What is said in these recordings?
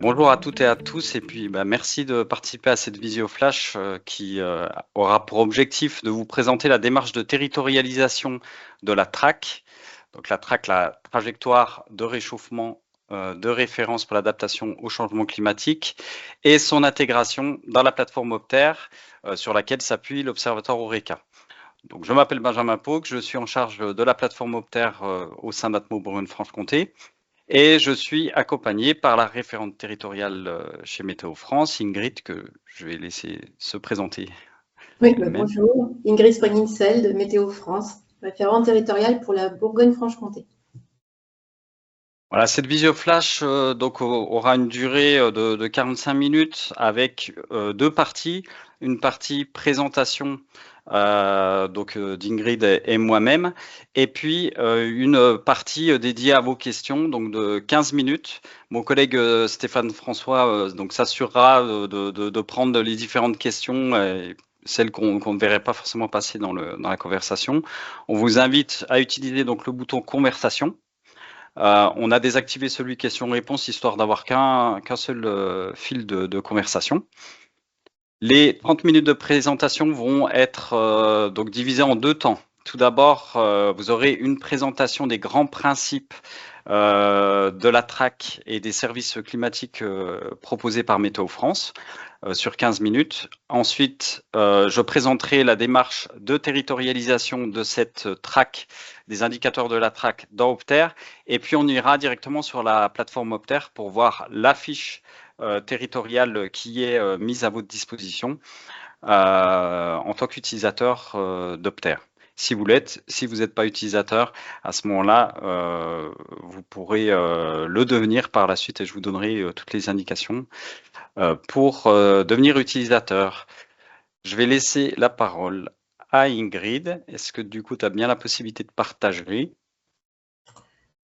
Bonjour à toutes et à tous, et puis merci de participer à cette visio flash qui aura pour objectif de vous présenter la démarche de territorialisation de la TRAC. Donc la TRAC, la trajectoire de réchauffement de référence pour l'adaptation au changement climatique, et son intégration dans la plateforme Opter sur laquelle s'appuie l'Observatoire Oreca. Donc je m'appelle Benjamin Pauque, je suis en charge de la plateforme Opter au sein d'Atmo Bourgogne-Franche-Comté. Et je suis accompagné par la référente territoriale chez Météo France, Ingrid, que je vais laisser se présenter Oui, elle-même. bonjour, Ingrid Springinsel de Météo France, référente territoriale pour la Bourgogne-Franche-Comté. Voilà, cette visio flash aura une durée de 45 minutes avec deux parties. Une partie présentation d'Ingrid et moi-même, et puis une partie dédiée à vos questions, donc de 15 minutes. Mon collègue Stéphane François donc s'assurera de prendre les différentes questions, celles qu'on ne verrait pas forcément passer dans la conversation. On vous invite à utiliser donc le bouton conversation. On a désactivé celui questions-réponses histoire d'avoir qu'un seul fil de conversation. Les 30 minutes de présentation vont être donc divisées en deux temps. Tout d'abord, vous aurez une présentation des grands principes de la TRAC et des services climatiques proposés par Météo France sur 15 minutes. Ensuite, je présenterai la démarche de territorialisation de cette TRAC, des indicateurs de la TRAC dans Opter, et puis on ira directement sur la plateforme Opter pour voir la fiche territoriale qui est mise à votre disposition en tant qu'utilisateur d'Opter. Si vous l'êtes, si vous n'êtes pas utilisateur, à ce moment-là, vous pourrez le devenir par la suite et je vous donnerai toutes les indications pour devenir utilisateur. Je vais laisser la parole à Ingrid. Est-ce que du coup, tu as bien la possibilité de partager?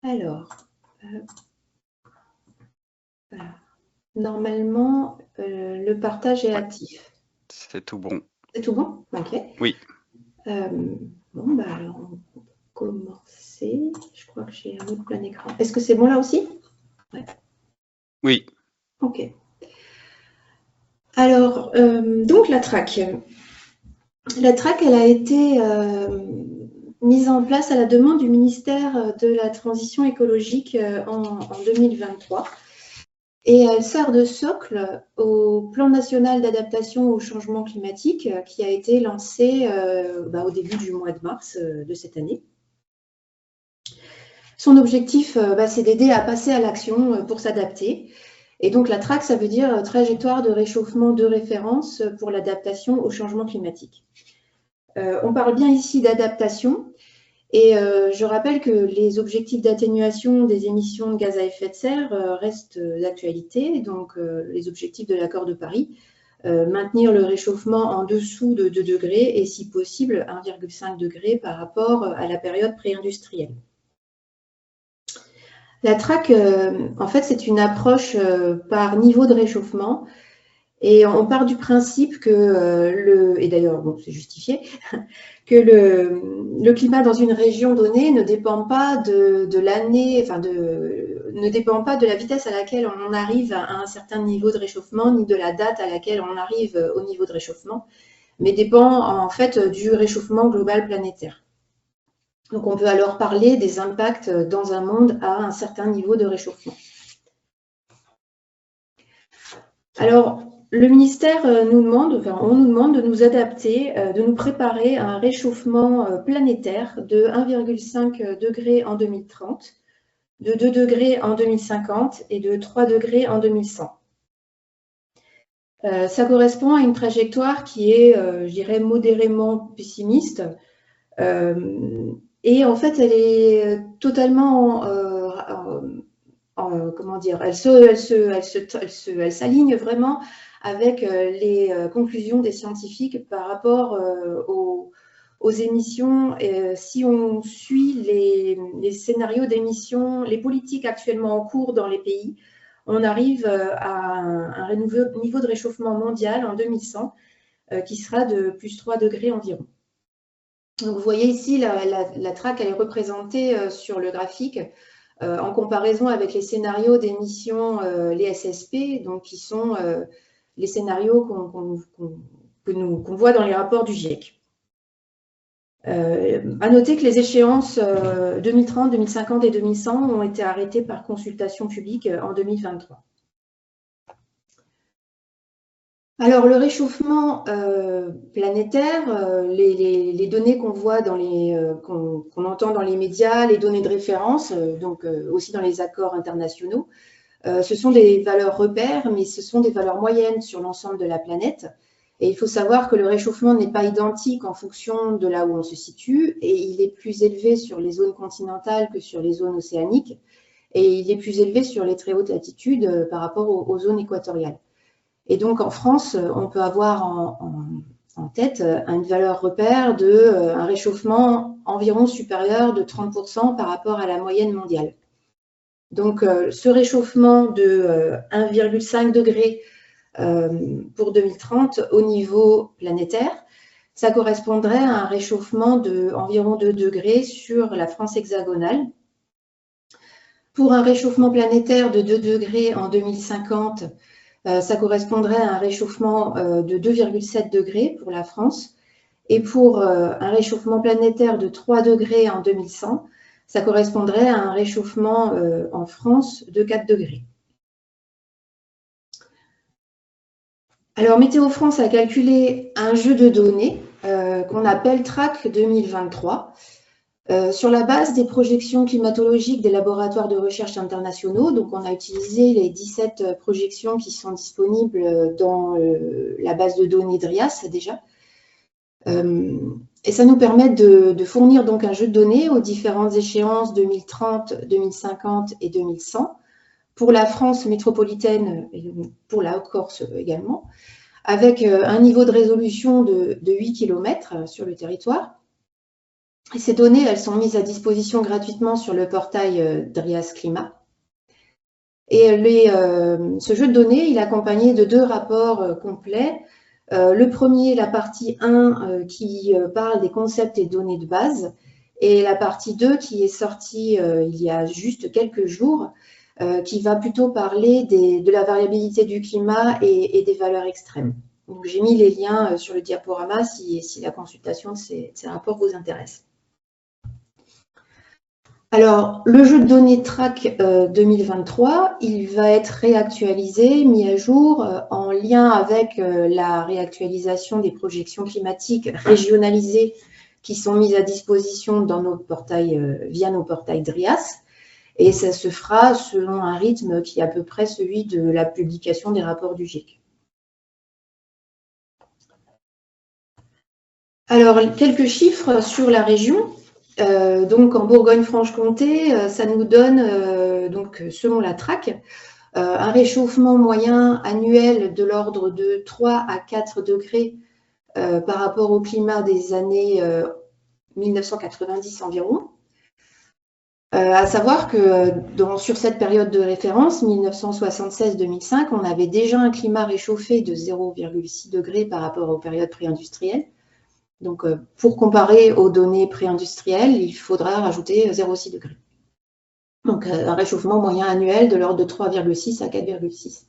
Alors, voilà. Normalement, le partage est Ouais, actif. c'est tout bon. C'est tout bon? Ok. Oui. Bon, alors, on peut commencer. Je crois que j'ai un autre plein écran. Est-ce que c'est bon là aussi? Ouais. Oui. Ok. Alors, donc la TRAC. La TRAC, elle a été mise en place à la demande du ministère de la Transition écologique en 2023. Et elle sert de socle au plan national d'adaptation au changement climatique qui a été lancé au début du mois de mars de cette année. Son objectif, c'est d'aider à passer à l'action pour s'adapter. Et donc la TRAC, ça veut dire trajectoire de réchauffement de référence pour l'adaptation au changement climatique. On parle bien ici d'adaptation. Et je rappelle que les objectifs d'atténuation des émissions de gaz à effet de serre restent d'actualité, donc les objectifs de l'accord de Paris, maintenir le réchauffement en dessous de 2 degrés et si possible 1,5 degré par rapport à la période pré-industrielle. La TRAC, en fait, c'est une approche par niveau de réchauffement et on part du principe que et d'ailleurs, bon, c'est justifié, que le climat dans une région donnée ne dépend pas de l'année, enfin ne dépend pas de la vitesse à laquelle on arrive à un certain niveau de réchauffement, ni de la date à laquelle on arrive au niveau de réchauffement, mais dépend en fait du réchauffement global planétaire. Donc on peut alors parler des impacts dans un monde à un certain niveau de réchauffement. Alors, le ministère on nous demande de nous adapter, de nous préparer à un réchauffement planétaire de 1,5 degré en 2030, de 2 degrés en 2050 et de 3 degrés en 2100. Ça correspond à une trajectoire qui est, je dirais, modérément pessimiste. Et en fait, elle est totalement comment dire, elle s'aligne vraiment avec les conclusions des scientifiques par rapport aux émissions. Si on suit les scénarios d'émissions, les politiques actuellement en cours dans les pays, on arrive à un niveau de réchauffement mondial en 2100 qui sera de plus 3 degrés environ. Donc, vous voyez ici, la traque, elle est représentée sur le graphique en comparaison avec les scénarios d'émission, les SSP, donc qui sont les scénarios qu'on voit dans les rapports du GIEC. À noter que les échéances 2030, 2050 et 2100 ont été arrêtées par consultation publique en 2023. Alors, le réchauffement planétaire, les données qu'on voit qu'on entend dans les médias, les données de référence, donc aussi dans les accords internationaux, ce sont des valeurs repères, mais ce sont des valeurs moyennes sur l'ensemble de la planète. Et il faut savoir que le réchauffement n'est pas identique en fonction de là où on se situe, et il est plus élevé sur les zones continentales que sur les zones océaniques, et il est plus élevé sur les très hautes latitudes par rapport aux zones équatoriales. Et donc en France, on peut avoir en tête une valeur repère d'un réchauffement environ supérieur de 30% par rapport à la moyenne mondiale. Donc ce réchauffement de 1,5 degré pour 2030 au niveau planétaire, ça correspondrait à un réchauffement d'environ 2 degrés sur la France hexagonale. Pour un réchauffement planétaire de 2 degrés en 2050, ça correspondrait à un réchauffement de 2,7 degrés pour la France. Et pour un réchauffement planétaire de 3 degrés en 2100, ça correspondrait à un réchauffement en France de 4 degrés. Alors, Météo France a calculé un jeu de données qu'on appelle TRAC 2023 sur la base des projections climatologiques des laboratoires de recherche internationaux. Donc, on a utilisé les 17 projections qui sont disponibles dans la base de données DRIAS déjà. Et ça nous permet de fournir donc un jeu de données aux différentes échéances 2030, 2050 et 2100 pour la France métropolitaine et pour la Haute-Corse également, avec un niveau de résolution de 8 km sur le territoire. Et ces données, elles sont mises à disposition gratuitement sur le portail DRIAS Climat. Et ce jeu de données, il est accompagné de 2 rapports complets. Le premier, la partie 1 qui parle des concepts et données de base, et la partie 2 qui est sortie il y a juste quelques jours, qui va plutôt parler de la variabilité du climat et des valeurs extrêmes. Donc, j'ai mis les liens sur le diaporama si la consultation de ces rapports vous intéresse. Alors, le jeu de données TRAC 2023, il va être réactualisé, mis à jour en lien avec la réactualisation des projections climatiques régionalisées qui sont mises à disposition dans nos portails, via nos portails DRIAS. Et ça se fera selon un rythme qui est à peu près celui de la publication des rapports du GIEC. Alors, quelques chiffres sur la région. Donc, en Bourgogne-Franche-Comté, ça nous donne, donc, selon la TRAC, un réchauffement moyen annuel de l'ordre de 3 à 4 degrés par rapport au climat des années 1990 environ. À savoir que sur cette période de référence, 1976-2005, on avait déjà un climat réchauffé de 0,6 degrés par rapport aux périodes préindustrielles. Donc, pour comparer aux données préindustrielles, il faudra rajouter 0,6 degrés. Donc, un réchauffement moyen annuel de l'ordre de 3,6 à 4,6.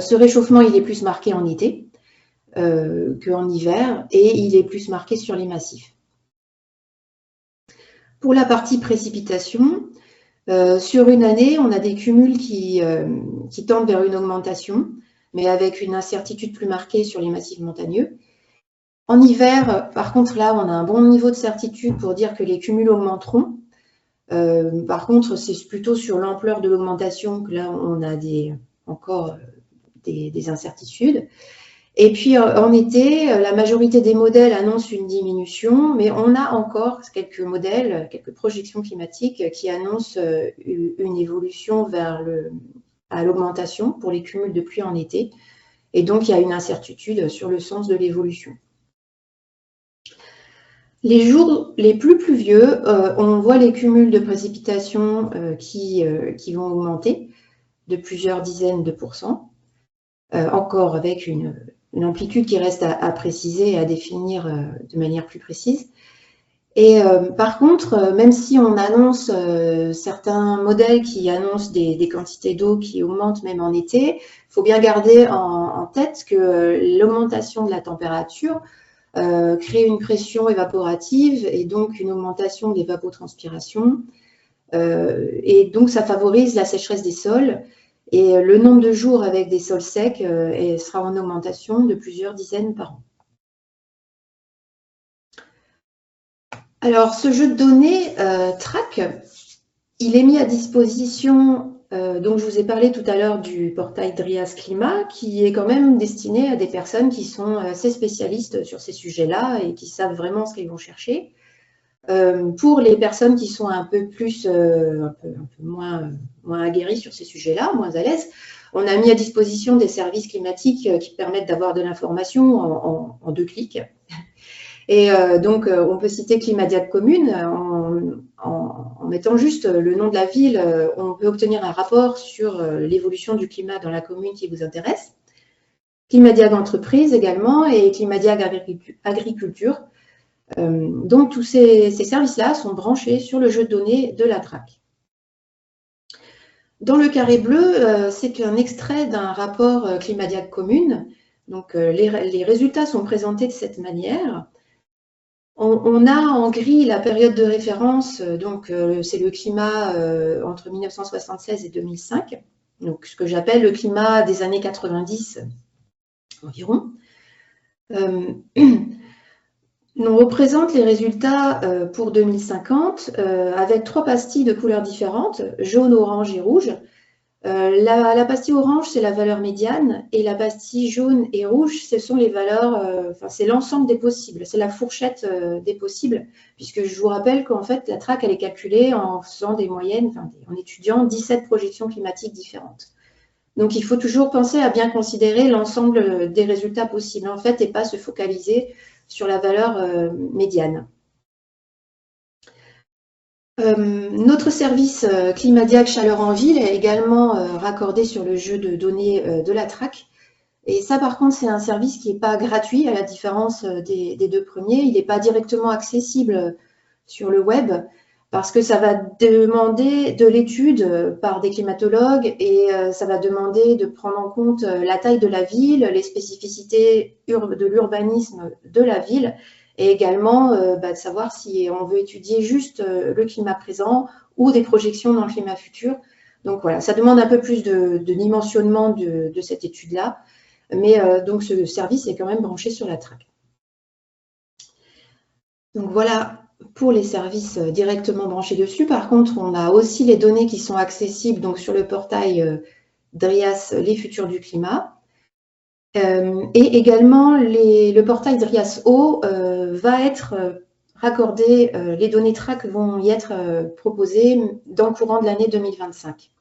Ce réchauffement, il est plus marqué en été qu'en hiver, et il est plus marqué sur les massifs. Pour la partie précipitation, sur une année, on a des cumuls qui tendent vers une augmentation, mais avec une incertitude plus marquée sur les massifs montagneux. En hiver, par contre, là, on a un bon niveau de certitude pour dire que les cumuls augmenteront. Par contre, c'est plutôt sur l'ampleur de l'augmentation que là, on a encore des incertitudes. Et puis, en été, la majorité des modèles annoncent une diminution, mais on a encore quelques modèles, quelques projections climatiques qui annoncent une évolution à l'augmentation pour les cumuls de pluie en été. Et donc, il y a une incertitude sur le sens de l'évolution. Les jours les plus pluvieux, on voit les cumuls de précipitations qui vont augmenter de plusieurs dizaines de pourcents, encore avec une amplitude qui reste à préciser et à définir de manière plus précise. Et par contre, même si on annonce certains modèles qui annoncent des quantités d'eau qui augmentent même en été, il faut bien garder en tête que l'augmentation de la température crée une pression évaporative et donc une augmentation de l'évapotranspiration. Et donc, ça favorise la sécheresse des sols. Et le nombre de jours avec des sols secs sera en augmentation de plusieurs dizaines par an. Alors, ce jeu de données TRAC, il est mis à disposition, donc je vous ai parlé tout à l'heure du portail Drias Climat, qui est quand même destiné à des personnes qui sont assez spécialistes sur ces sujets-là et qui savent vraiment ce qu'ils vont chercher. Pour les personnes qui sont un peu moins aguerries sur ces sujets-là, moins à l'aise, on a mis à disposition des services climatiques qui permettent d'avoir de l'information en 2 clics. Et donc, on peut citer Climadiac Commune. En mettant juste le nom de la ville, on peut obtenir un rapport sur l'évolution du climat dans la commune qui vous intéresse. Climadiac Entreprise également et Climadiac Agriculture. Donc, tous ces services-là sont branchés sur le jeu de données de la TRAC. Dans le carré bleu, c'est un extrait d'un rapport Climadiac Commune. Donc, les résultats sont présentés de cette manière. On a en gris la période de référence, donc c'est le climat entre 1976 et 2005, donc ce que j'appelle le climat des années 90 environ. On représente les résultats pour 2050 avec 3 pastilles de couleurs différentes, jaune, orange et rouge. La pastille orange, c'est la valeur médiane, et la pastille jaune et rouge, ce sont les valeurs, c'est l'ensemble des possibles, c'est la fourchette des possibles, puisque je vous rappelle qu'en fait, la TRAC, elle est calculée en faisant des moyennes, en étudiant 17 projections climatiques différentes. Donc, il faut toujours penser à bien considérer l'ensemble des résultats possibles, en fait, et pas se focaliser sur la valeur médiane. Notre service Climadiac Chaleur en Ville est également raccordé sur le jeu de données de la TRAC. Et ça, par contre, c'est un service qui n'est pas gratuit, à la différence des 2 premiers. Il n'est pas directement accessible sur le web parce que ça va demander de l'étude par des climatologues et ça va demander de prendre en compte la taille de la ville, les spécificités de l'urbanisme de la ville et également de savoir si on veut étudier juste le climat présent ou des projections dans le climat futur. Donc voilà, ça demande un peu plus de dimensionnement de cette étude-là, mais donc ce service est quand même branché sur la TRAC. Donc voilà pour les services directement branchés dessus. Par contre, on a aussi les données qui sont accessibles donc, sur le portail Drias Les Futurs du Climat. Et également, le portail Drias Eau va être raccordé, les données TRAC vont y être proposées dans le courant de l'année 2025.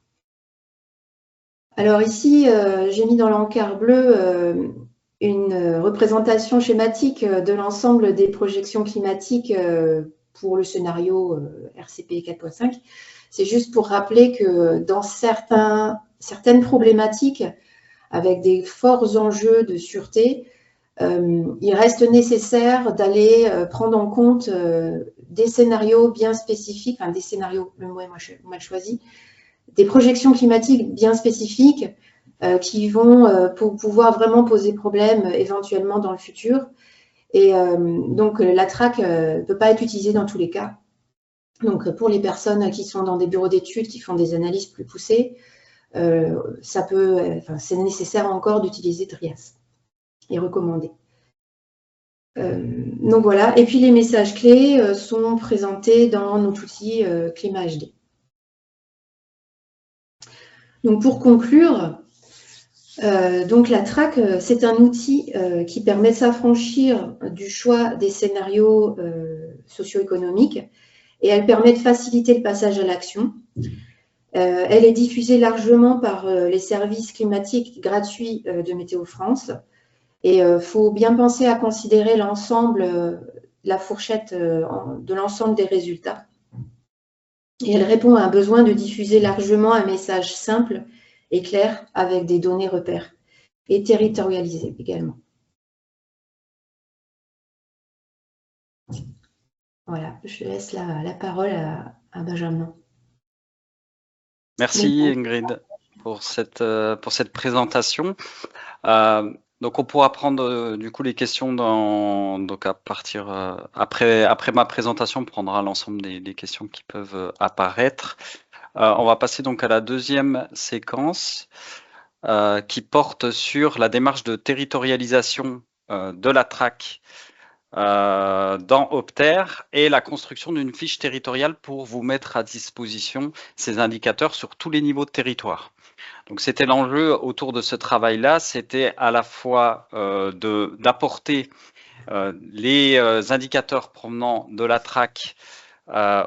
Alors ici, j'ai mis dans l'encart bleu une représentation schématique de l'ensemble des projections climatiques pour le scénario RCP 4.5. C'est juste pour rappeler que dans certaines problématiques, avec des forts enjeux de sûreté, il reste nécessaire d'aller prendre en compte des scénarios bien spécifiques, enfin des scénarios, le mot est mal choisi, des projections climatiques bien spécifiques qui vont pouvoir vraiment poser problème éventuellement dans le futur. Et donc, la TRAC ne peut pas être utilisée dans tous les cas. Donc, pour les personnes qui sont dans des bureaux d'études, qui font des analyses plus poussées, c'est nécessaire encore d'utiliser Drias et recommandé. Donc voilà, et puis les messages clés sont présentés dans notre outil Climat HD. Donc pour conclure, donc la TRAC, c'est un outil qui permet de s'affranchir du choix des scénarios socio-économiques et elle permet de faciliter le passage à l'action. Elle est diffusée largement par les services climatiques gratuits de Météo France. Et il faut bien penser à considérer l'ensemble, la fourchette de l'ensemble des résultats. Et elle répond à un besoin de diffuser largement un message simple et clair avec des données repères et territorialisées également. Voilà, je laisse la parole à Benjamin. Merci Ingrid pour cette présentation. Donc on pourra prendre du coup les questions donc à partir après ma présentation, on prendra l'ensemble des questions qui peuvent apparaître. On va passer donc à la deuxième séquence qui porte sur la démarche de territorialisation de la TRAC dans Opter et la construction d'une fiche territoriale pour vous mettre à disposition ces indicateurs sur tous les niveaux de territoire. Donc c'était l'enjeu autour de ce travail-là, c'était à la fois d'apporter les indicateurs provenant de la TRAC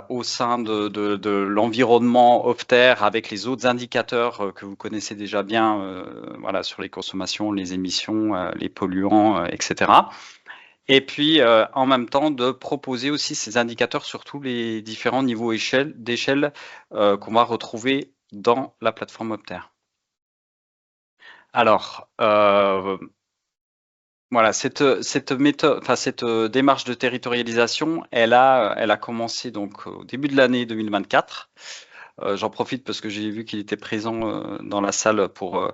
au sein de l'environnement Opter avec les autres indicateurs que vous connaissez déjà bien, voilà, sur les consommations, les émissions, les polluants, etc. Et puis, en même temps, de proposer aussi ces indicateurs sur tous les différents niveaux d'échelle qu'on va retrouver dans la plateforme Opter. Alors, voilà, cette méthode, enfin cette démarche de territorialisation, elle a commencé donc au début de l'année 2024. J'en profite parce que j'ai vu qu'il était présent dans la salle pour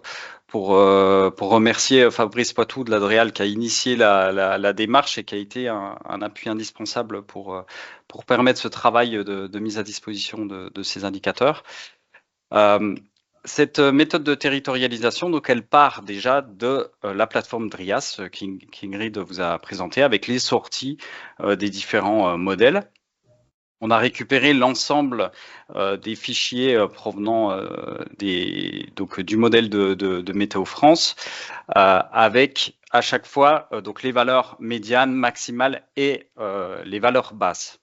remercier Fabrice Poitou de l'Adréal qui a initié la démarche et qui a été un appui indispensable pour permettre ce travail de mise à disposition de ces indicateurs. Cette méthode de territorialisation, donc, elle part déjà de la plateforme DRIAS qu'Ingrid vous a présentée avec les sorties des différents modèles. On a récupéré l'ensemble des fichiers provenant du modèle de Météo France avec à chaque fois donc les valeurs médianes, maximales et les valeurs basses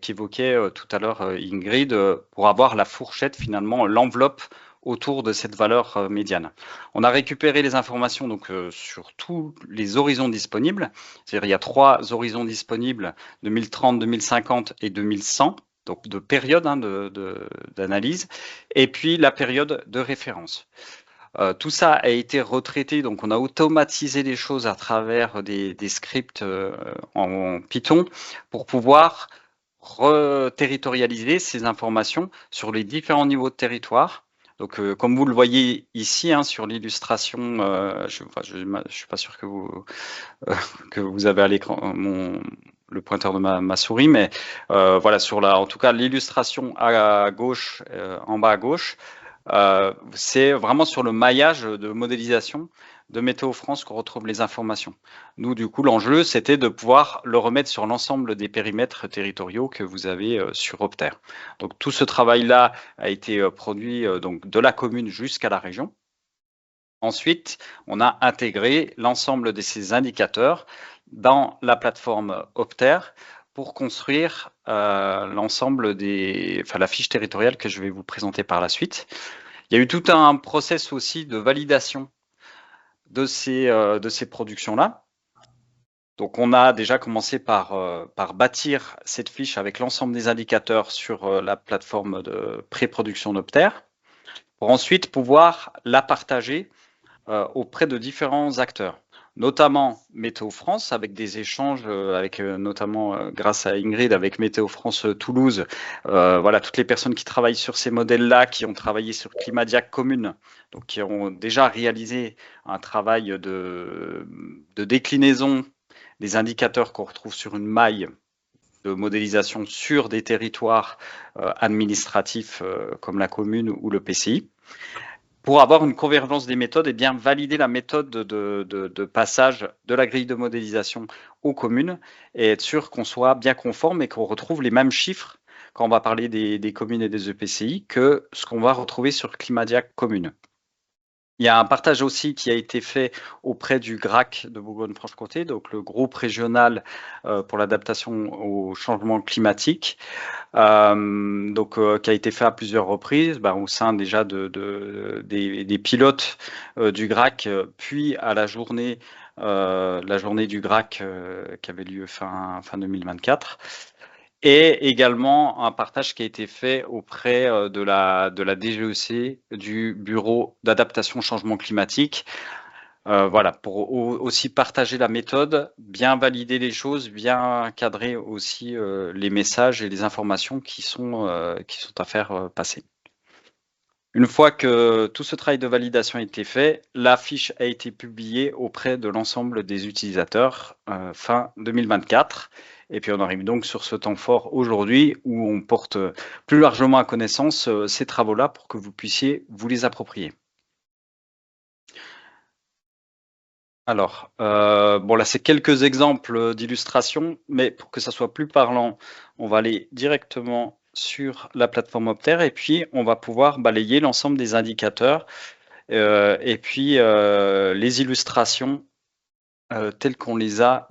qu'évoquait tout à l'heure Ingrid pour avoir la fourchette, finalement, l'enveloppe autour de cette valeur médiane. On a récupéré les informations donc sur tous les horizons disponibles. C'est-à-dire il y a 3 horizons disponibles, 2030, 2050 et 2100, donc de période d'analyse, et puis la période de référence. Tout ça a été retraité, donc on a automatisé les choses à travers des scripts en Python pour pouvoir reterritorialiser ces informations sur les différents niveaux de territoire. Donc, comme vous le voyez ici sur l'illustration, je suis pas sûr que vous avez à l'écran le pointeur de ma souris, mais voilà, en tout cas l'illustration à gauche, en bas à gauche, c'est vraiment sur le maillage de modélisation de Météo France qu'on retrouve les informations. Nous, du coup, l'enjeu, c'était de pouvoir le remettre sur l'ensemble des périmètres territoriaux que vous avez sur Opter. Donc, tout ce travail-là a été produit donc de la commune jusqu'à la région. Ensuite, on a intégré l'ensemble de ces indicateurs dans la plateforme Opter pour construire l'ensemble la fiche territoriale que je vais vous présenter par la suite. Il y a eu tout un process aussi de validation de ces productions-là. Donc, on a déjà commencé par bâtir cette fiche avec l'ensemble des indicateurs sur la plateforme de pré-production d'Opter, pour ensuite pouvoir la partager auprès de différents acteurs, notamment Météo France, avec des échanges, notamment grâce à Ingrid, avec Météo France Toulouse, voilà, toutes les personnes qui travaillent sur ces modèles-là, qui ont travaillé sur Climadiac Commune, donc qui ont déjà réalisé un travail de déclinaison des indicateurs qu'on retrouve sur une maille de modélisation sur des territoires administratifs comme la commune ou le PCI. Pour avoir une convergence des méthodes et bien valider la méthode de passage de la grille de modélisation aux communes et être sûr qu'on soit bien conforme et qu'on retrouve les mêmes chiffres quand on va parler des communes et des EPCI que ce qu'on va retrouver sur Climadiac Commune. Il y a un partage aussi qui a été fait auprès du GRAC de Bourgogne-Franche-Comté, donc le groupe régional pour l'adaptation au changement climatique, qui a été fait à plusieurs reprises, au sein déjà des pilotes du GRAC, puis à la journée du GRAC qui avait lieu fin 2024. Et également un partage qui a été fait auprès de la DGEC, du Bureau d'adaptation au changement climatique, Voilà, pour aussi partager la méthode, bien valider les choses, bien cadrer aussi les messages et les informations qui sont à faire passer. Une fois que tout ce travail de validation a été fait, la fiche a été publiée auprès de l'ensemble des utilisateurs fin 2024. Et puis on arrive donc sur ce temps fort aujourd'hui où on porte plus largement à connaissance ces travaux-là pour que vous puissiez vous les approprier. Alors, bon là c'est quelques exemples d'illustrations, mais pour que ça soit plus parlant, on va aller directement sur la plateforme Opter et puis on va pouvoir balayer l'ensemble des indicateurs et puis les illustrations telles qu'on les a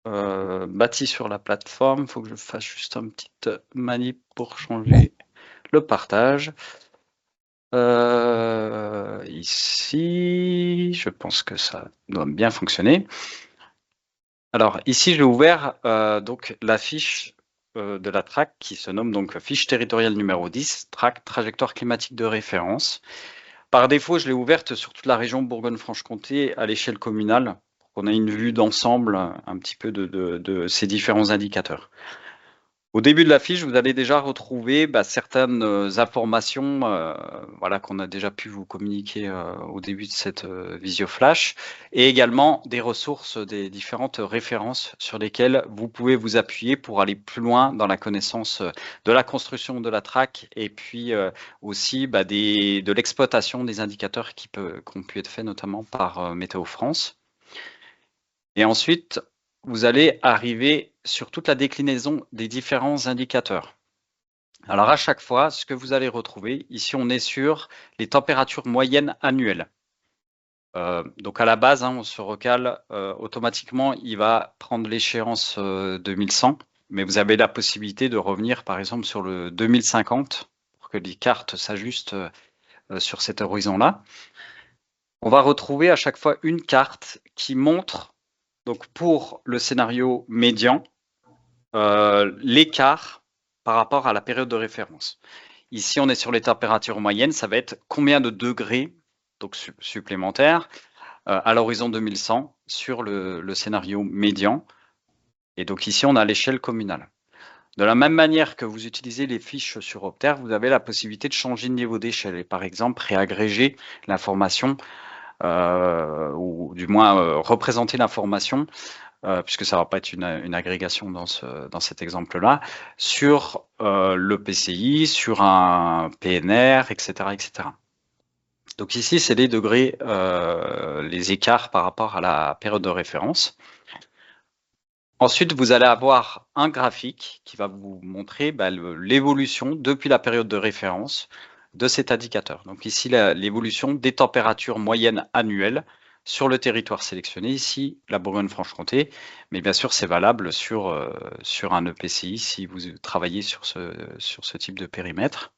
bâties sur la plateforme. Il faut que je fasse juste une petite manip pour changer le partage. Ici, je pense que ça doit bien fonctionner. Alors ici, j'ai ouvert donc la fiche de la TRAC qui se nomme donc fiche territoriale numéro 10, TRAC trajectoire climatique de référence. Par défaut, je l'ai ouverte sur toute la région Bourgogne-Franche-Comté à l'échelle communale pour qu'on ait une vue d'ensemble un petit peu de ces différents indicateurs. Au début de la fiche, vous allez déjà retrouver certaines informations voilà, qu'on a déjà pu vous communiquer au début de cette visio flash et également des ressources, des différentes références sur lesquelles vous pouvez vous appuyer pour aller plus loin dans la connaissance de la construction de la TRAC et puis aussi de l'exploitation des indicateurs qui ont pu être faits notamment par Météo France. Et ensuite, vous allez arriver sur toute la déclinaison des différents indicateurs. Alors à chaque fois, ce que vous allez retrouver, ici on est sur les températures moyennes annuelles. Donc à la base, on se recale automatiquement, il va prendre l'échéance 2100, mais vous avez la possibilité de revenir par exemple sur le 2050 pour que les cartes s'ajustent sur cet horizon-là. On va retrouver à chaque fois une carte qui montre donc pour le scénario médian, l'écart par rapport à la période de référence. Ici, on est sur les températures moyennes, ça va être combien de degrés donc supplémentaires à l'horizon 2100 sur le scénario médian. Et donc ici, on a l'échelle communale. De la même manière que vous utilisez les fiches sur Opter, vous avez la possibilité de changer de niveau d'échelle et par exemple réagréger l'information ou du moins représenter l'information puisque ça ne va pas être une agrégation dans cet exemple-là, sur le PCI, sur un PNR, etc., etc. Donc ici, c'est les degrés, les écarts par rapport à la période de référence. Ensuite, vous allez avoir un graphique qui va vous montrer l'évolution depuis la période de référence de cet indicateur. Donc ici, l'évolution des températures moyennes annuelles sur le territoire sélectionné, ici la Bourgogne-Franche-Comté, mais bien sûr c'est valable sur un EPCI si vous travaillez sur ce type de périmètre.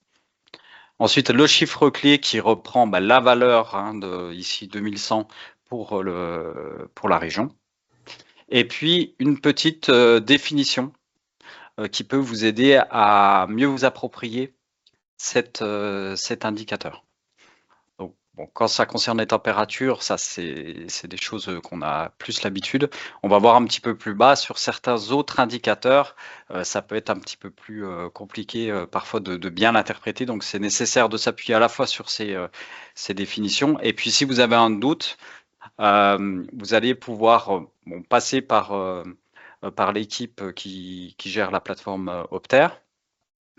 Ensuite, le chiffre clé qui reprend la valeur de ici 2100 pour la région. Et puis une petite définition qui peut vous aider à mieux vous approprier cet indicateur. Donc, bon, quand ça concerne les températures, ça c'est des choses qu'on a plus l'habitude. On va voir un petit peu plus bas sur certains autres indicateurs. Ça peut être un petit peu plus compliqué parfois de bien l'interpréter. Donc c'est nécessaire de s'appuyer à la fois sur ces définitions. Et puis si vous avez un doute, vous allez pouvoir passer par l'équipe qui gère la plateforme Opter,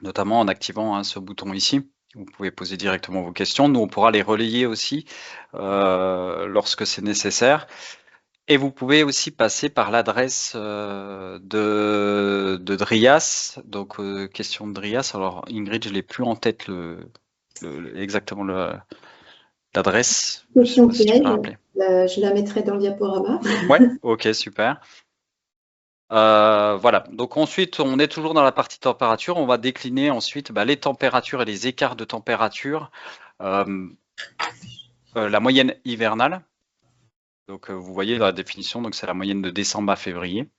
notamment en activant ce bouton ici. Vous pouvez poser directement vos questions. Nous, on pourra les relayer aussi lorsque c'est nécessaire. Et vous pouvez aussi passer par l'adresse de Drias. Donc, question de Drias. Alors, Ingrid, je ne l'ai plus en tête exactement l'adresse. Question piège, je la mettrai dans le diaporama. Ouais, ok, super. Voilà, donc ensuite on est toujours dans la partie température, on va décliner ensuite les températures et les écarts de température, la moyenne hivernale, donc vous voyez dans la définition, donc c'est la moyenne de décembre à février.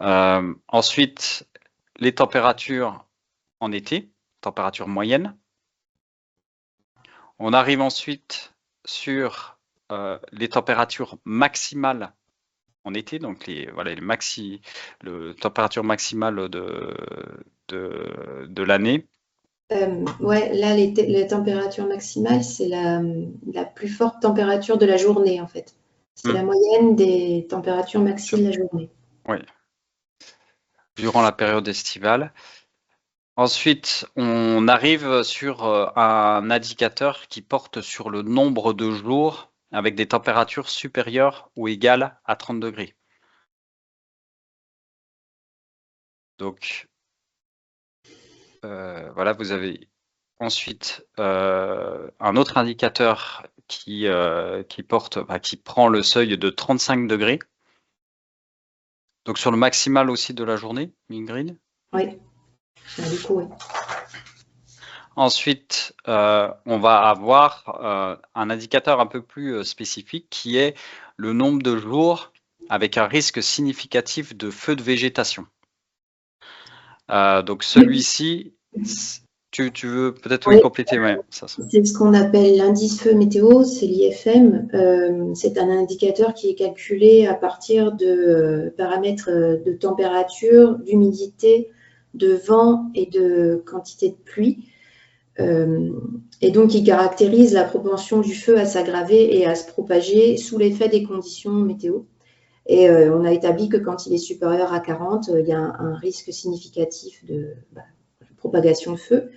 Ensuite, les températures en été, température moyenne. On arrive ensuite sur les températures maximales en été, donc les températures maximales de l'année. Ouais, là, les températures maximales, c'est la plus forte température de la journée, en fait. C'est la moyenne des températures maxi de la journée. Oui. Durant la période estivale. Ensuite, on arrive sur un indicateur qui porte sur le nombre de jours avec des températures supérieures ou égales à 30 degrés. Donc, voilà, vous avez ensuite un autre indicateur qui prend le seuil de 35 degrés. Donc, sur le maximal aussi de la journée, Ingrid? Oui, du coup, oui. Ensuite, on va avoir un indicateur un peu plus spécifique qui est le nombre de jours avec un risque significatif de feu de végétation. Donc celui-ci, tu veux peut-être compléter? Ouais, c'est ce qu'on appelle l'indice feu météo, c'est l'IFM. C'est un indicateur qui est calculé à partir de paramètres de température, d'humidité, de vent et de quantité de pluie. Et donc, il caractérise la propension du feu à s'aggraver et à se propager sous l'effet des conditions météo. Et on a établi que quand il est supérieur à 40, il y a un risque significatif de propagation de feu.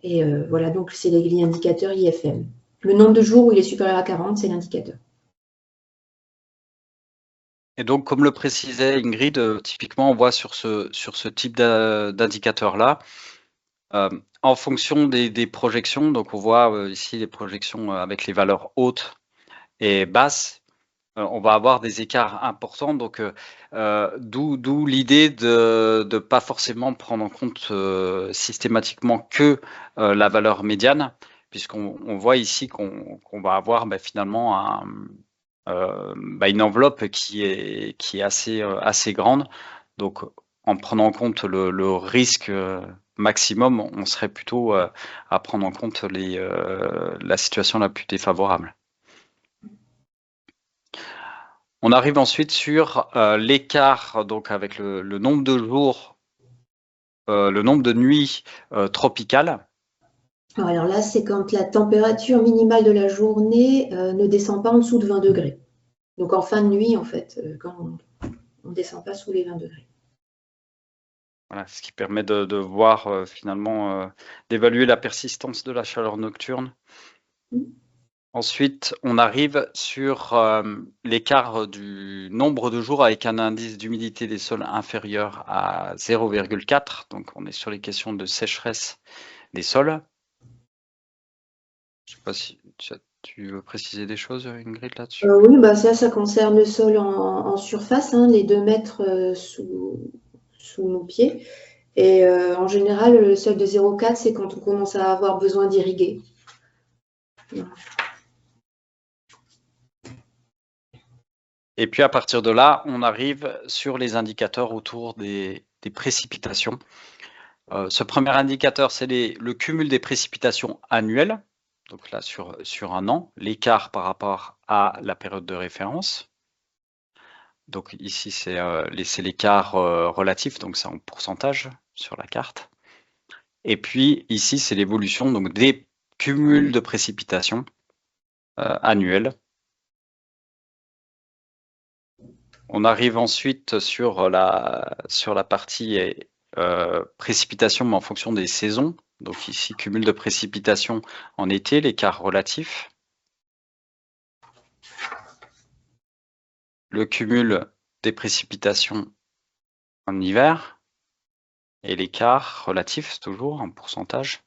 Et voilà, donc c'est l'indicateur IFM. Le nombre de jours où il est supérieur à 40, c'est l'indicateur. Et donc, comme le précisait Ingrid, typiquement, on voit sur ce type d'indicateur-là, en fonction des projections, donc on voit ici les projections avec les valeurs hautes et basses, on va avoir des écarts importants, donc d'où l'idée de ne pas forcément prendre en compte systématiquement que la valeur médiane, puisqu'on voit ici qu'on va avoir finalement une enveloppe qui est assez grande. Donc, en prenant en compte le risque maximum, on serait plutôt à prendre en compte la situation la plus défavorable. On arrive ensuite sur l'écart, donc avec le nombre de jours, le nombre de nuits tropicales. Alors là, c'est quand la température minimale de la journée ne descend pas en dessous de 20 degrés. Donc en fin de nuit, en fait, quand on ne descend pas sous les 20 degrés. Voilà, ce qui permet de voir finalement, d'évaluer la persistance de la chaleur nocturne. Ensuite, on arrive sur l'écart du nombre de jours avec un indice d'humidité des sols inférieur à 0,4. Donc, on est sur les questions de sécheresse des sols. Je ne sais pas si tu veux préciser des choses, Ingrid, là-dessus? Oui, ça concerne le sol en surface, les 2 mètres sous nos pieds. Et en général, le seuil de 0,4, c'est quand on commence à avoir besoin d'irriguer. Et puis à partir de là, on arrive sur les indicateurs autour des précipitations. Ce premier indicateur, c'est le cumul des précipitations annuelles. Donc là, sur un an, l'écart par rapport à la période de référence. Donc ici, c'est l'écart relatif, donc c'est en pourcentage sur la carte. Et puis ici, c'est l'évolution donc des cumuls de précipitations annuelles. On arrive ensuite sur la partie précipitation, mais en fonction des saisons. Donc ici, cumul de précipitations en été, l'écart relatif. Le cumul des précipitations en hiver et l'écart relatif, toujours en pourcentage.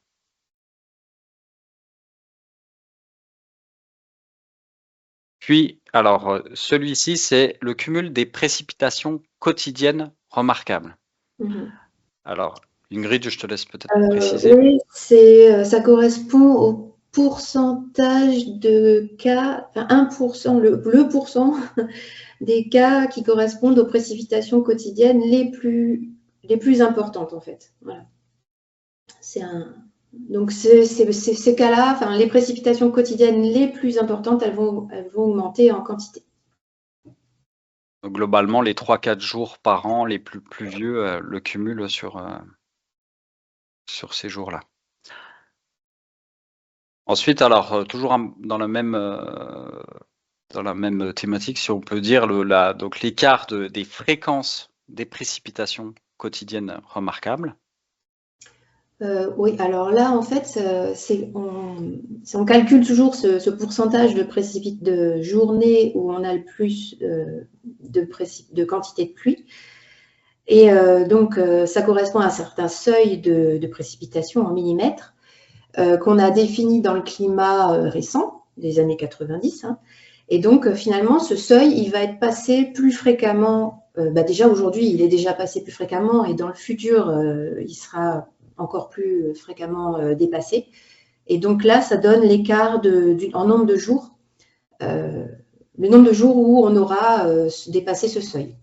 Puis, alors, celui-ci, c'est le cumul des précipitations quotidiennes remarquables. Alors, Ingrid, je te laisse peut-être préciser. Oui, ça correspond au pourcentage de cas, enfin 1%, le pourcent des cas qui correspondent aux précipitations quotidiennes les plus importantes, en fait. Voilà. C'est Donc, ces cas-là, enfin, les précipitations quotidiennes les plus importantes, elles vont augmenter en quantité. Donc, globalement, les 3-4 jours par an, les plus pluvieux, le cumul sur ces jours-là. Ensuite, alors, toujours dans la même thématique, si on peut dire, donc l'écart des fréquences des précipitations quotidiennes remarquables. Oui, alors là, en fait, on calcule toujours ce pourcentage de journées où on a le plus de quantité de pluie. Et donc, ça correspond à un certain seuil de précipitation en millimètres qu'on a défini dans le climat récent, des années 90. Hein. Et donc, finalement, ce seuil, il va être passé plus fréquemment. Déjà, aujourd'hui, il est déjà passé plus fréquemment et dans le futur, il sera encore plus fréquemment dépassé. Et donc là, ça donne l'écart en nombre de jours, le nombre de jours où on aura dépassé ce seuil.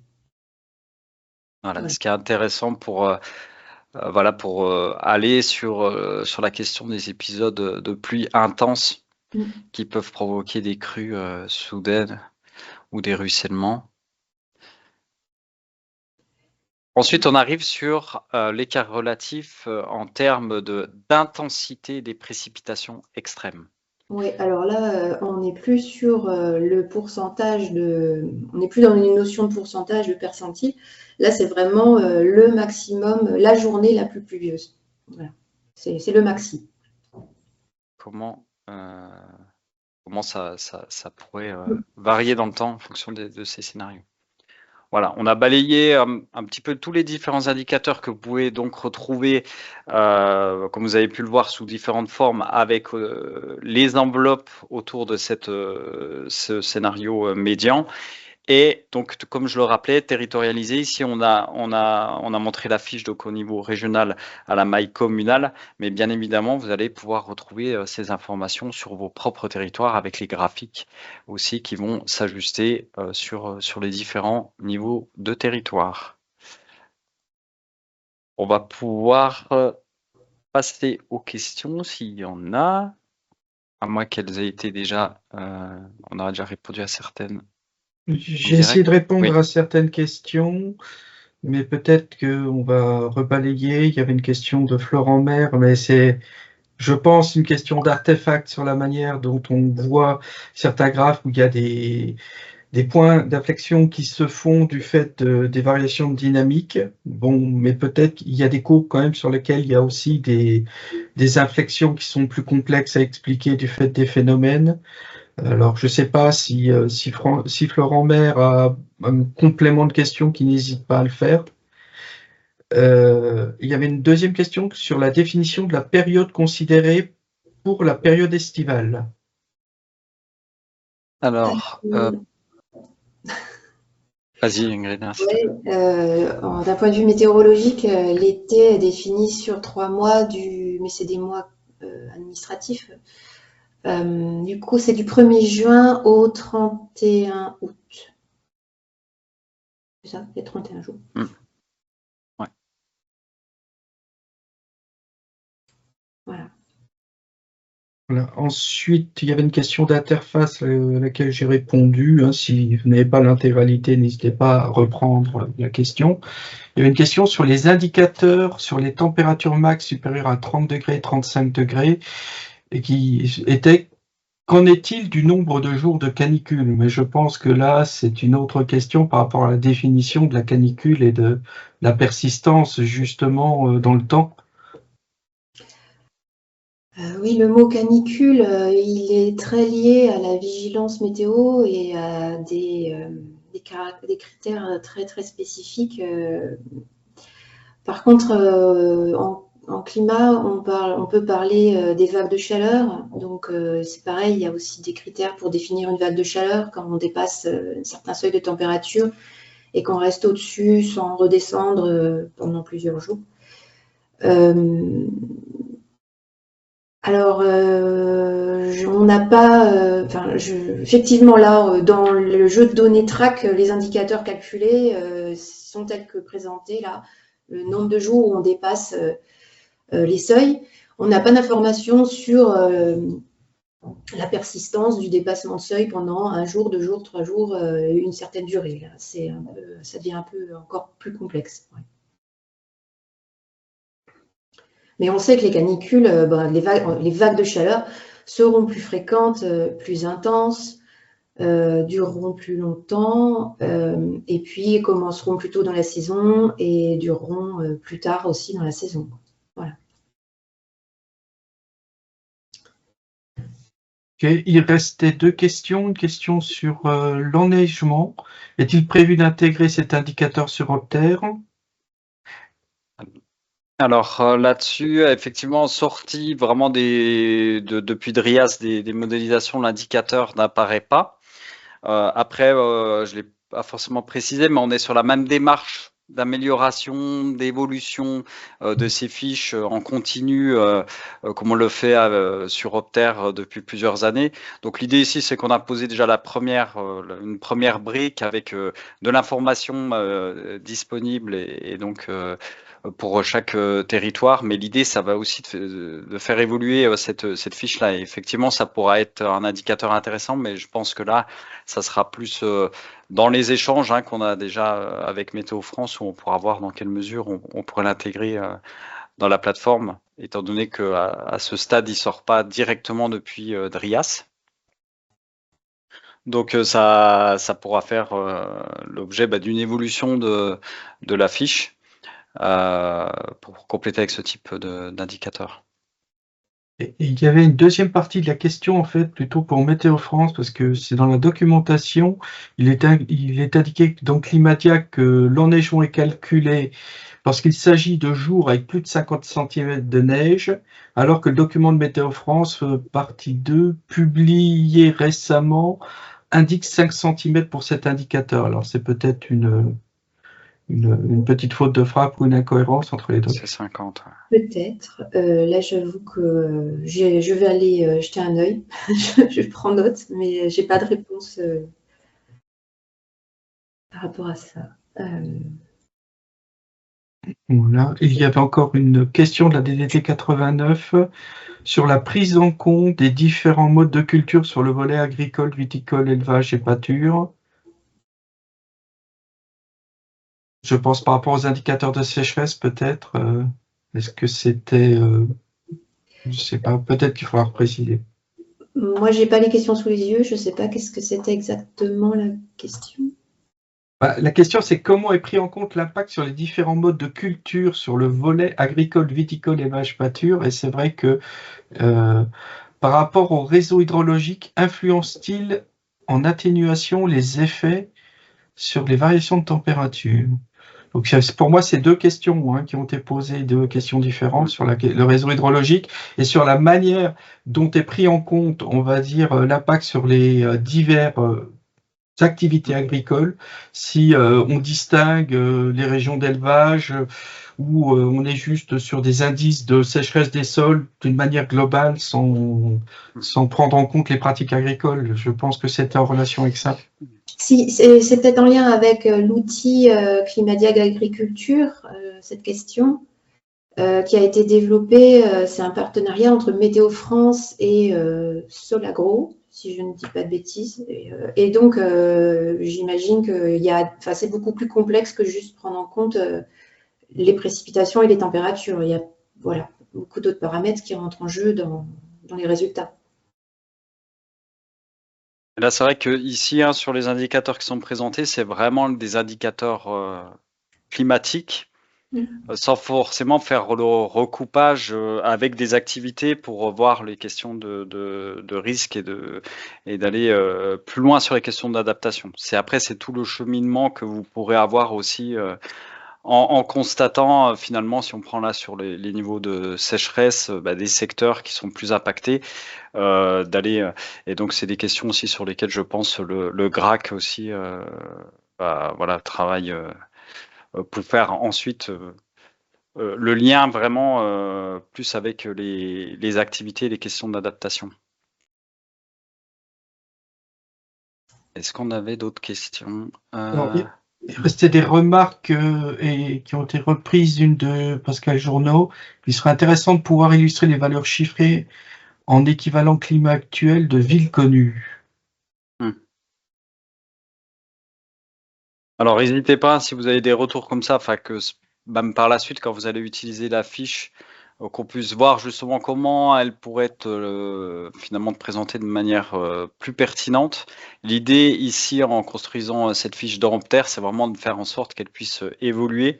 Voilà, ce qui est intéressant pour aller sur la question des épisodes de pluie intense qui peuvent provoquer des crues soudaines ou des ruissellements. Ensuite, on arrive sur l'écart relatif en termes d'intensité des précipitations extrêmes. Oui, alors là, on n'est plus sur le pourcentage on n'est plus dans une notion de pourcentage de percentile. Là, c'est vraiment le maximum, la journée la plus pluvieuse. Voilà. C'est le maxi. Comment ça pourrait varier dans le temps en fonction de ces scénarios. Voilà, on a balayé un petit peu tous les différents indicateurs que vous pouvez donc retrouver, comme vous avez pu le voir, sous différentes formes avec les enveloppes autour de ce scénario médian. Et donc, comme je le rappelais, territorialisé. Ici, on a montré la fiche donc au niveau régional à la maille communale, mais bien évidemment, vous allez pouvoir retrouver ces informations sur vos propres territoires avec les graphiques aussi qui vont s'ajuster sur les différents niveaux de territoire. On va pouvoir passer aux questions s'il y en a, à moins qu'elles aient été déjà, on aura déjà répondu à certaines. J'ai essayé de répondre à certaines questions, mais peut-être qu'on va rebalayer. Il y avait une question de Florent Maire, mais c'est, je pense, une question d'artefact sur la manière dont on voit certains graphes où il y a des points d'inflexion qui se font du fait des variations de dynamique. Bon, mais peut-être qu'il y a des courbes quand même sur lesquelles il y a aussi des inflexions qui sont plus complexes à expliquer du fait des phénomènes. Alors, je ne sais pas si Florent Maire a un complément de question qui n'hésite pas à le faire. Il y avait une deuxième question sur la définition de la période considérée pour la période estivale. Alors, vas-y Ingrid. D'un point de vue météorologique, l'été est défini sur 3 mois, mais c'est des mois administratifs. Du coup, c'est du 1er juin au 31 août. C'est ça, il y a 31 jours. Ouais. Voilà. Ensuite, il y avait une question d'interface à laquelle j'ai répondu. Si vous n'avez pas l'intégralité, n'hésitez pas à reprendre la question. Il y avait une question sur les indicateurs, sur les températures max supérieures à 30 degrés, 35 degrés, et qui était qu'en est-il du nombre de jours de canicule? Mais je pense que là, c'est une autre question par rapport à la définition de la canicule et de la persistance justement dans le temps. Oui, le mot canicule, il est très lié à la vigilance météo et à des critères très, très spécifiques. Par contre, en climat, on peut parler des vagues de chaleur. Donc, c'est pareil, il y a aussi des critères pour définir une vague de chaleur quand on dépasse un certain seuil de température et qu'on reste au-dessus sans redescendre pendant plusieurs jours. Alors, on n'a pas, effectivement là, dans le jeu de données TRAC, les indicateurs calculés sont tels que présentés là, le nombre de jours où on dépasse les seuils. on n'a pas d'informations sur la persistance du dépassement de seuil pendant 1 jour, 2 jours, 3 jours, une certaine durée. Là, ça devient un peu encore plus complexe. Ouais. Mais on sait que les canicules, les vagues de chaleur seront plus fréquentes, plus intenses, dureront plus longtemps, et puis commenceront plus tôt dans la saison et dureront plus tard aussi dans la saison. Voilà. Okay. Il restait 2 questions. Une question sur l'enneigement. Est-il prévu d'intégrer cet indicateur sur Opter? Alors là-dessus, effectivement, sorti vraiment depuis Drias des modélisations, l'indicateur n'apparaît pas. Après, je l'ai pas forcément précisé, mais on est sur la même démarche d'amélioration, d'évolution de ces fiches en continu, comme on le fait sur Opter depuis plusieurs années. Donc l'idée ici, c'est qu'on a posé déjà une première brique avec de l'information disponible et donc pour chaque territoire, mais l'idée, ça va aussi de faire évoluer cette fiche-là. Effectivement, ça pourra être un indicateur intéressant, mais je pense que là, ça sera plus dans les échanges qu'on a déjà avec Météo France, où on pourra voir dans quelle mesure on pourrait l'intégrer dans la plateforme, étant donné qu'à ce stade, il ne sort pas directement depuis Drias. Donc ça pourra faire l'objet d'une évolution de la fiche. Pour compléter avec ce type d'indicateur. Et il y avait une deuxième partie de la question, en fait, plutôt pour Météo France, parce que c'est dans la documentation, il est indiqué dans Climadia que l'enneigement est calculé lorsqu'il s'agit de jours avec plus de 50 cm de neige, alors que le document de Météo France, partie 2, publié récemment, indique 5 cm pour cet indicateur. Alors c'est peut-être une petite faute de frappe ou une incohérence entre les deux. C'est 50. Peut-être. Là, j'avoue que je vais aller jeter un œil. Je prends note, mais je n'ai pas de réponse par rapport à ça. Voilà. Il y avait encore une question de la DDT 89 sur la prise en compte des différents modes de culture sur le volet agricole, viticole, élevage et pâture. Je pense par rapport aux indicateurs de sécheresse, peut-être. Est-ce que c'était... je ne sais pas, peut-être qu'il faudra préciser. Moi, je n'ai pas les questions sous les yeux. Je ne sais pas qu'est-ce que c'était exactement la question. La question, c'est comment est pris en compte l'impact sur les différents modes de culture sur le volet agricole, viticole, élevage, pâture. Et c'est vrai que par rapport au réseau hydrologique, influence-t-il en atténuation les effets sur les variations de température? Donc pour moi, c'est 2 questions qui ont été posées, 2 questions différentes sur le réseau hydrologique et sur la manière dont est pris en compte, on va dire, l'impact sur les divers activités agricoles, si on distingue les régions d'élevage où on est juste sur des indices de sécheresse des sols d'une manière globale sans prendre en compte les pratiques agricoles. Je pense que c'est en relation avec ça. Si, c'est peut-être en lien avec l'outil Climadia Agriculture, cette question, qui a été développé. C'est un partenariat entre Météo France et Solagro, si je ne dis pas de bêtises. Et donc, j'imagine que c'est beaucoup plus complexe que juste prendre en compte les précipitations et les températures. Il y a beaucoup d'autres paramètres qui rentrent en jeu dans les résultats. Là, c'est vrai que ici, sur les indicateurs qui sont présentés, c'est vraiment des indicateurs climatiques, sans forcément faire le recoupage avec des activités pour voir les questions de risque et d'aller plus loin sur les questions d'adaptation. C'est tout le cheminement que vous pourrez avoir aussi en constatant finalement, si on prend là sur les niveaux de sécheresse, des secteurs qui sont plus impactés, et donc c'est des questions aussi sur lesquelles je pense le GRAC aussi travaille pour faire ensuite le lien vraiment plus avec les activités et les questions d'adaptation. Est-ce qu'on avait d'autres questions? Il restait des remarques et qui ont été reprises, une de Pascal Journeau. Il serait intéressant de pouvoir illustrer les valeurs chiffrées en équivalent climat actuel de villes connues. Alors, n'hésitez pas, si vous avez des retours comme ça, enfin que même par la suite, quand vous allez utiliser la fiche, qu'on puisse voir justement comment elle pourrait être finalement présentée de manière plus pertinente. L'idée ici, en construisant cette fiche Dompter, c'est vraiment de faire en sorte qu'elle puisse évoluer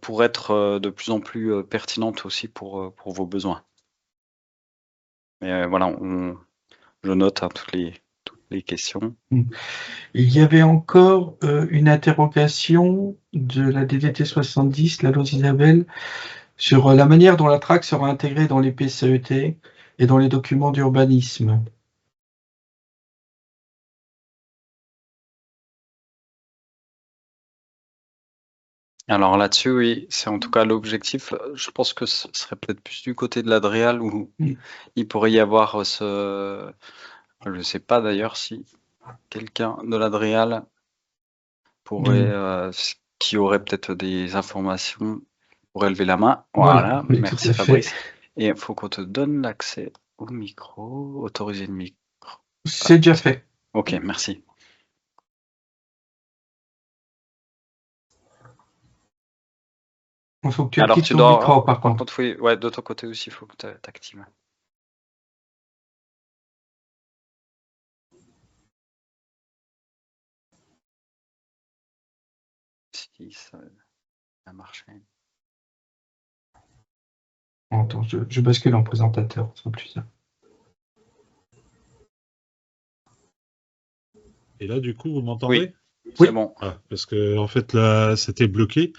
pour être de plus en plus pertinente aussi pour vos besoins. Mais voilà, je note hein, toutes les questions. Il y avait encore une interrogation de la DDT 70, la Lose Isabelle, sur la manière dont la track sera intégrée dans les PCET et dans les documents d'urbanisme. Alors là-dessus, oui, c'est en tout cas l'objectif. Je pense que ce serait peut-être plus du côté de l'Adréal où il pourrait y avoir ce... Je ne sais pas d'ailleurs si quelqu'un de l'Adréal pourrait, qui aurait peut-être des informations, pourrait lever la main. Voilà, oui, merci Fabrice. Et il faut qu'on te donne l'accès au micro, autoriser le micro. C'est déjà fait. Ok, merci. Il faut que tu actives ton micro, par contre. Oui, ouais, de ton côté aussi, il faut que tu actives. Si ça a marché. Attends, je bascule en présentateur, ce sera plus simple. Et là, du coup, vous m'entendez? Oui, c'est bon. Ah, parce que en fait, là, c'était bloqué.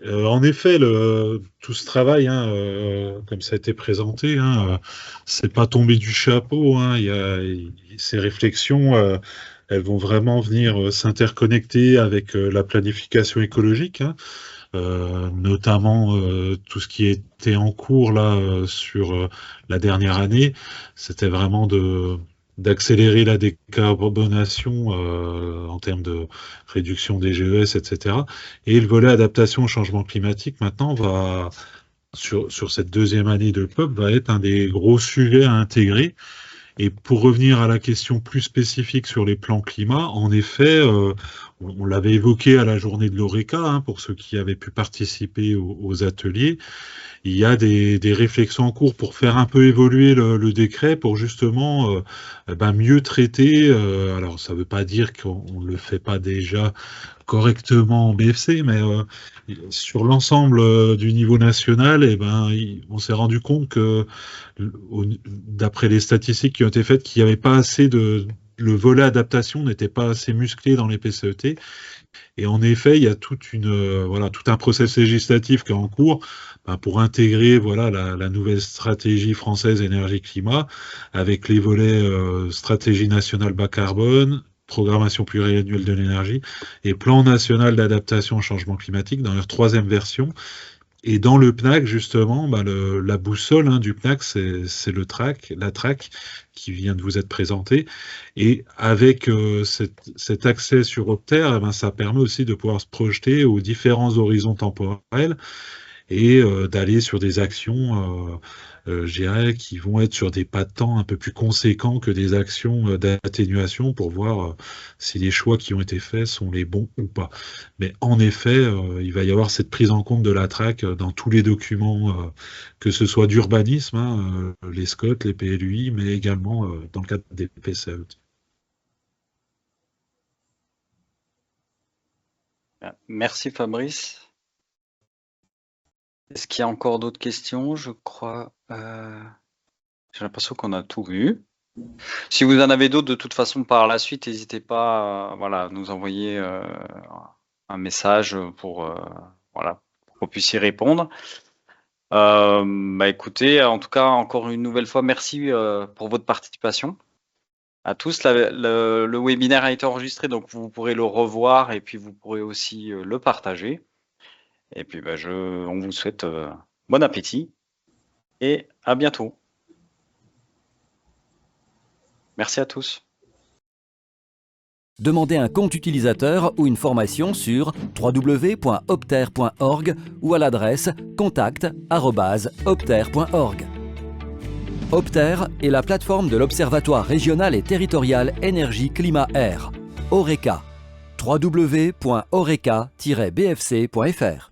En effet, tout ce travail, hein, comme ça a été présenté, hein, c'est pas tombé du chapeau. Hein, ces réflexions, elles vont vraiment venir s'interconnecter avec la planification écologique, hein, notamment tout ce qui était en cours là sur la dernière année. C'était vraiment d'accélérer la décarbonation en termes de réduction des GES, etc. Et le volet adaptation au changement climatique, maintenant, sur cette deuxième année de POP, va être un des gros sujets à intégrer. Et pour revenir à la question plus spécifique sur les plans climat, en effet, on l'avait évoqué à la journée de l'ORECA, hein, pour ceux qui avaient pu participer aux ateliers. Il y a des réflexions en cours pour faire un peu évoluer le décret pour justement mieux traiter. Alors, ça ne veut pas dire qu'on ne le fait pas déjà correctement en BFC, mais sur l'ensemble du niveau national, on s'est rendu compte que, d'après les statistiques qui ont été faites, qu'il n'y avait pas assez le volet adaptation n'était pas assez musclé dans les PCET. Et en effet, il y a tout un processus législatif qui est en cours pour intégrer la nouvelle stratégie française énergie-climat avec les volets stratégie nationale bas carbone, programmation pluriannuelle de l'énergie et plan national d'adaptation au changement climatique dans leur troisième version. Et dans le PNAC, justement, la boussole du PNAC, c'est la TRAC qui vient de vous être présentée. Et avec cet accès sur Opter, ça permet aussi de pouvoir se projeter aux différents horizons temporels et d'aller sur des actions, je dirais, qui vont être sur des pas de temps un peu plus conséquents que des actions d'atténuation pour voir si les choix qui ont été faits sont les bons ou pas. Mais en effet, il va y avoir cette prise en compte de la TRAC dans tous les documents, que ce soit d'urbanisme, hein, les SCOT, les PLUI, mais également dans le cadre des PCE. Merci Fabrice. Est-ce qu'il y a encore d'autres questions? Je crois. J'ai l'impression qu'on a tout vu. Si vous en avez d'autres, de toute façon, par la suite, n'hésitez pas à nous envoyer un message pour qu'on puisse y répondre. Écoutez, en tout cas, encore une nouvelle fois, merci pour votre participation à tous. Le webinaire a été enregistré, donc vous pourrez le revoir et puis vous pourrez aussi le partager. Et puis, on vous souhaite bon appétit et à bientôt. Merci à tous. Demandez un compte utilisateur ou une formation sur www.opter.org ou à l'adresse contact@opter.org. Opter est la plateforme de l'Observatoire régional et territorial énergie-climat-air, ORECA. www.oreca-bfc.fr